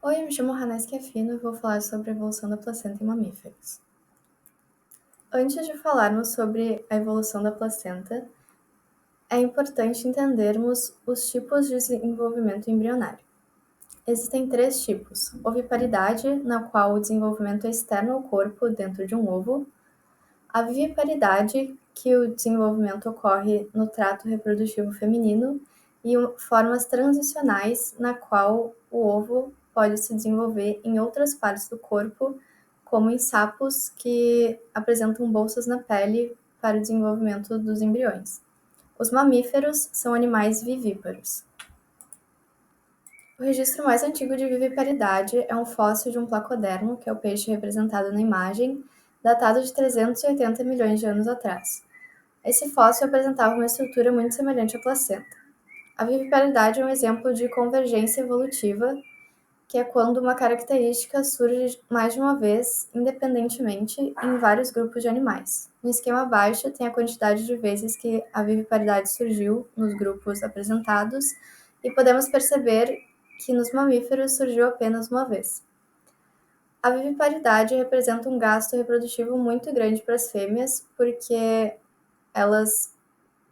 Oi, eu me chamo Hannes Chiafino e vou falar sobre a evolução da placenta em mamíferos. Antes de falarmos sobre a evolução da placenta, é importante entendermos os tipos de desenvolvimento embrionário. Existem três tipos: oviparidade, na qual o desenvolvimento é externo ao corpo dentro de um ovo; a viviparidade, que o desenvolvimento ocorre no trato reprodutivo feminino; e formas transicionais, na qual o ovo pode se desenvolver em outras partes do corpo, como em sapos que apresentam bolsas na pele para o desenvolvimento dos embriões. Os mamíferos são animais vivíparos. O registro mais antigo de viviparidade é um fóssil de um placodermo, que é o peixe representado na imagem, datado de 380 milhões de anos atrás. Esse fóssil apresentava uma estrutura muito semelhante à placenta. A viviparidade é um exemplo de convergência evolutiva, que é quando uma característica surge mais de uma vez, independentemente, em vários grupos de animais. No esquema abaixo tem a quantidade de vezes que a viviparidade surgiu nos grupos apresentados, e podemos perceber que nos mamíferos surgiu apenas uma vez. A viviparidade representa um gasto reprodutivo muito grande para as fêmeas, porque elas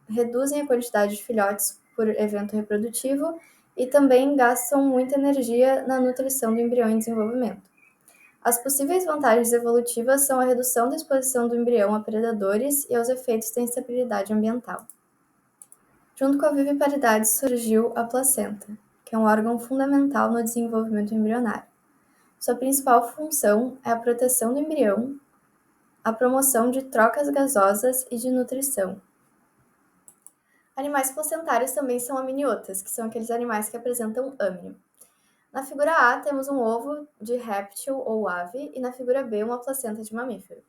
reduzem a quantidade de filhotes por evento reprodutivo e também gastam muita energia na nutrição do embrião em desenvolvimento. As possíveis vantagens evolutivas são a redução da exposição do embrião a predadores e aos efeitos da instabilidade ambiental. Junto com a viviparidade surgiu a placenta, que é um órgão fundamental no desenvolvimento embrionário. Sua principal função é a proteção do embrião, a promoção de trocas gasosas e de nutrição. Animais placentários também são amniotas, que são aqueles animais que apresentam âmnio. Na figura A temos um ovo de réptil ou ave e na figura B uma placenta de mamífero.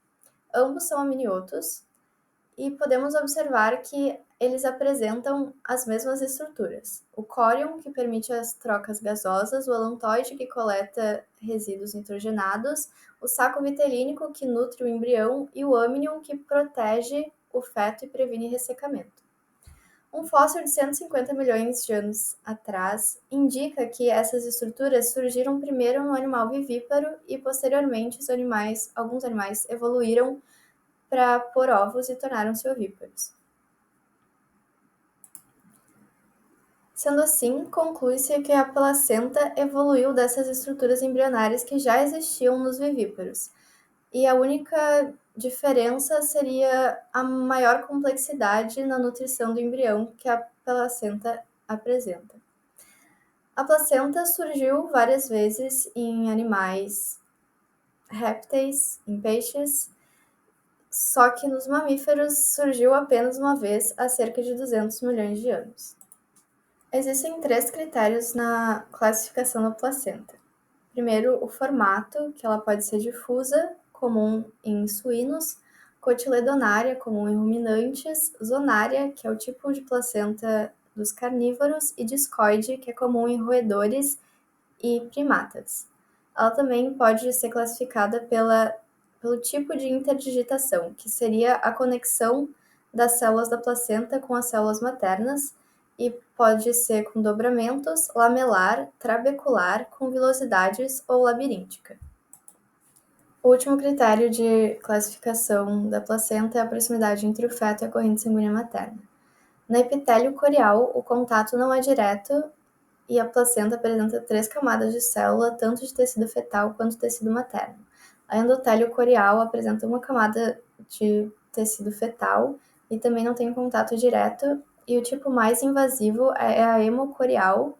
Ambos são amniotos e podemos observar que eles apresentam as mesmas estruturas. O córion, que permite as trocas gasosas, o alantoide, que coleta resíduos nitrogenados, o saco vitelínico, que nutre o embrião, e o amnion, que protege o feto e previne ressecamento. Um fóssil de 150 milhões de anos atrás indica que essas estruturas surgiram primeiro no animal vivíparo e, posteriormente, alguns animais evoluíram para pôr ovos e tornaram-se ovíparos. Sendo assim, conclui-se que a placenta evoluiu dessas estruturas embrionárias que já existiam nos vivíparos, e a única diferença seria a maior complexidade na nutrição do embrião que a placenta apresenta. A placenta surgiu várias vezes em animais répteis, em peixes, só que nos mamíferos surgiu apenas uma vez há cerca de 200 milhões de anos. Existem três critérios na classificação da placenta. Primeiro, o formato, que ela pode ser difusa, comum em suínos; cotiledonária, comum em ruminantes; zonária, que é o tipo de placenta dos carnívoros; e discoide, que é comum em roedores e primatas. Ela também pode ser classificada pelo tipo de interdigitação, que seria a conexão das células da placenta com as células maternas, e pode ser com dobramentos, lamelar, trabecular, com vilosidades ou labiríntica. O último critério de classificação da placenta é a proximidade entre o feto e a corrente sanguínea materna. No epitélio corial, o contato não é direto e a placenta apresenta 3 camadas de célula, tanto de tecido fetal quanto de tecido materno. A endotélio corial apresenta uma camada de tecido fetal e também não tem contato direto, e o tipo mais invasivo é a hemocorial,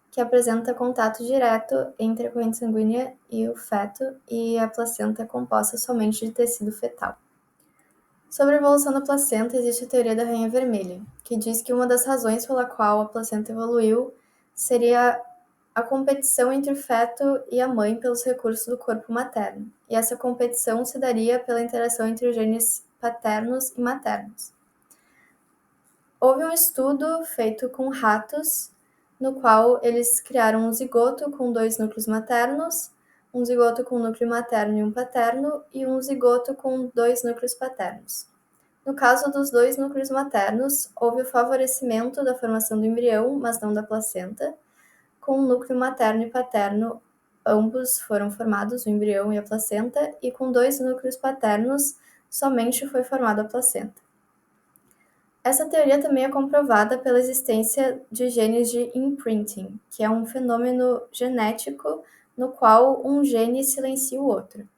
que apresenta contato direto entre a corrente sanguínea e o feto, e a placenta é composta somente de tecido fetal. Sobre a evolução da placenta, existe a teoria da rainha vermelha, que diz que uma das razões pela qual a placenta evoluiu seria a competição entre o feto e a mãe pelos recursos do corpo materno, e essa competição se daria pela interação entre os genes paternos e maternos. Houve um estudo feito com ratos, no qual eles criaram um zigoto com 2 núcleos maternos, um zigoto com um núcleo materno e um paterno, e um zigoto com 2 núcleos paternos. No caso dos 2 núcleos maternos, houve o favorecimento da formação do embrião, mas não da placenta, com o núcleo materno e paterno ambos foram formados, o embrião e a placenta, e com 2 núcleos paternos, somente foi formada a placenta. Essa teoria também é comprovada pela existência de genes de imprinting, que é um fenômeno genético no qual um gene silencia o outro.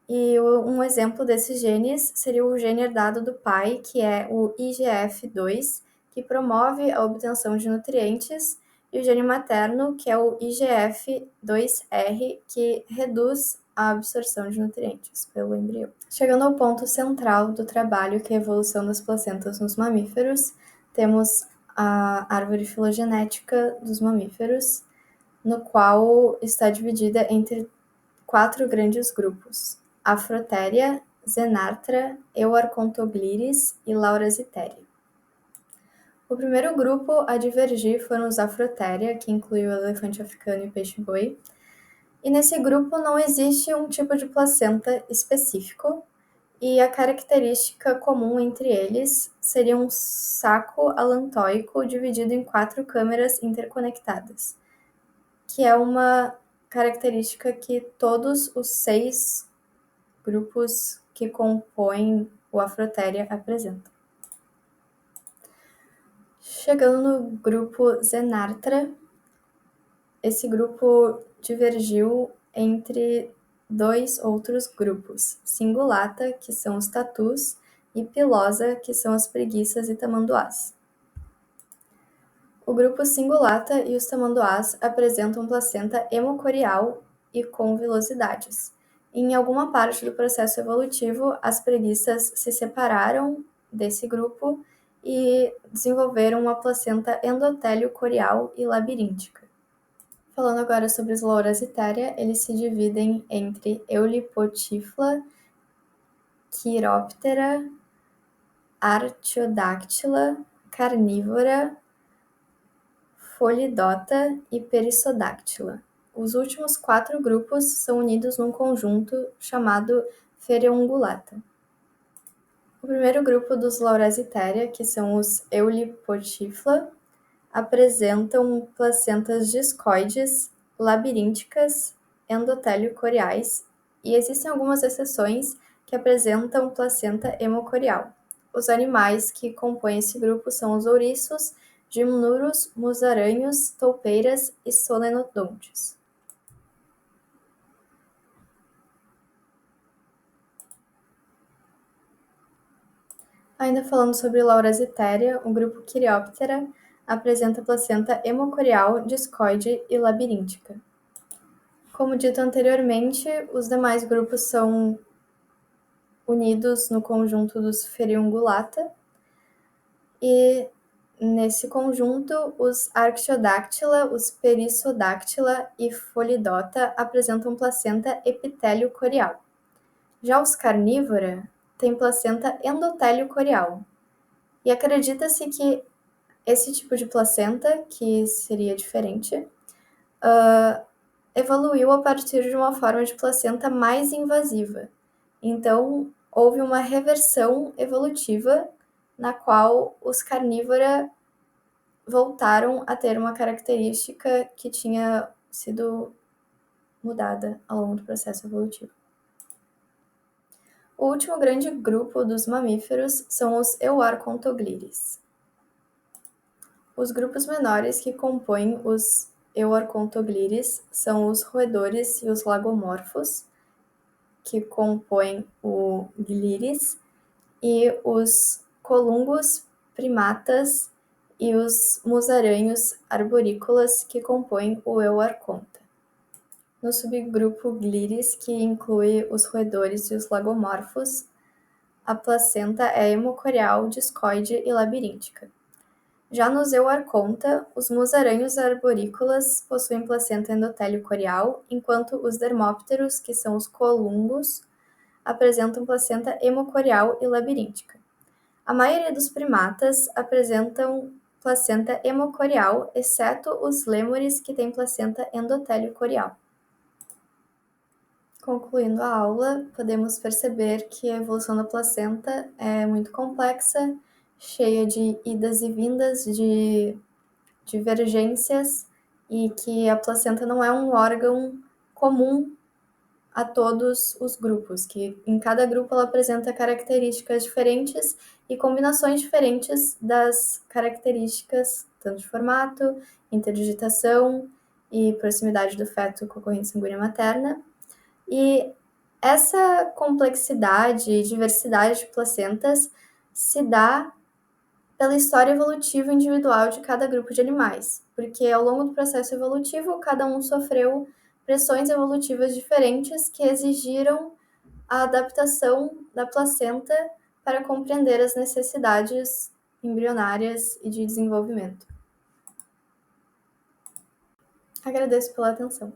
E um exemplo desses genes seria o gene herdado do pai, que é o IGF-2, que promove a obtenção de nutrientes, e o gene materno, que é o IGF-2R, que reduz a absorção de nutrientes pelo embrião. Chegando ao ponto central do trabalho, que é a evolução das placentas nos mamíferos, temos a árvore filogenética dos mamíferos, no qual está dividida entre 4 grandes grupos: Afrotheria, Xenarthra, Euarchontoglires e Laurasitéria. O primeiro grupo a divergir foram os Afrotheria, que inclui o elefante africano e o peixe-boi. E nesse grupo não existe um tipo de placenta específico, e a característica comum entre eles seria um saco alantóico dividido em 4 câmeras interconectadas, que é uma característica que todos os 6 grupos que compõem o Afrotheria apresentam. Chegando no grupo Xenarthra, esse grupo divergiu entre 2 outros grupos: Cingulata, que são os tatus, e Pilosa, que são as preguiças e tamanduás. O grupo Cingulata e os tamanduás apresentam placenta hemocorial e com vilosidades. Em alguma parte do processo evolutivo, as preguiças se separaram desse grupo e desenvolveram uma placenta endotélio-corial e labiríntica. Falando agora sobre os Laurasitéria, eles se dividem entre Eulipotifla, Chiroptera, Artiodactyla, Carnívora, Pholidota e Perissodactyla. Os últimos 4 grupos são unidos num conjunto chamado Phereungulata. O primeiro grupo dos Laurasitéria, que são os Eulipotifla, apresentam placentas discoides, labirínticas, endotélio-coriais, e existem algumas exceções que apresentam placenta hemocorial. Os animais que compõem esse grupo são os ouriços, gimnuros, musarânhos, toupeiras e solenodontes. Ainda falando sobre Laurasitéria, o grupo Chiroptera apresenta placenta hemocorial, discoide e labiríntica. Como dito anteriormente, os demais grupos são unidos no conjunto dos Phereungulata, e nesse conjunto os Artiodactyla, os Perissodactyla e Pholidota apresentam placenta epitélio-corial. Já os Carnívora têm placenta endotélio-corial. E acredita-se que esse tipo de placenta, que seria diferente, evoluiu a partir de uma forma de placenta mais invasiva. Então, houve uma reversão evolutiva na qual os carnívora voltaram a ter uma característica que tinha sido mudada ao longo do processo evolutivo. O último grande grupo dos mamíferos são os Euarchontoglires. Os grupos menores que compõem os Euarchontoglires são os roedores e os lagomorfos, que compõem o Glires, e os colungos, primatas e os musarânhos arborícolas, que compõem o Euarchonta. No subgrupo Glires, que inclui os roedores e os lagomorfos, a placenta é hemocorial, discoide e labiríntica. Já nos Euarchonta, os musarânhos arborícolas possuem placenta endotélio-corial, enquanto os dermópteros, que são os colungos, apresentam placenta hemocorial e labiríntica. A maioria dos primatas apresentam placenta hemocorial, exceto os lêmures, que têm placenta endotélio-corial. Concluindo a aula, podemos perceber que a evolução da placenta é muito complexa, cheia de idas e vindas, de divergências, e que a placenta não é um órgão comum a todos os grupos, que em cada grupo ela apresenta características diferentes e combinações diferentes das características, tanto de formato, interdigitação e proximidade do feto com a corrente sanguínea materna. E essa complexidade e diversidade de placentas se dá pela história evolutiva individual de cada grupo de animais, porque ao longo do processo evolutivo, cada um sofreu pressões evolutivas diferentes que exigiram a adaptação da placenta para compreender as necessidades embrionárias e de desenvolvimento. Agradeço pela atenção.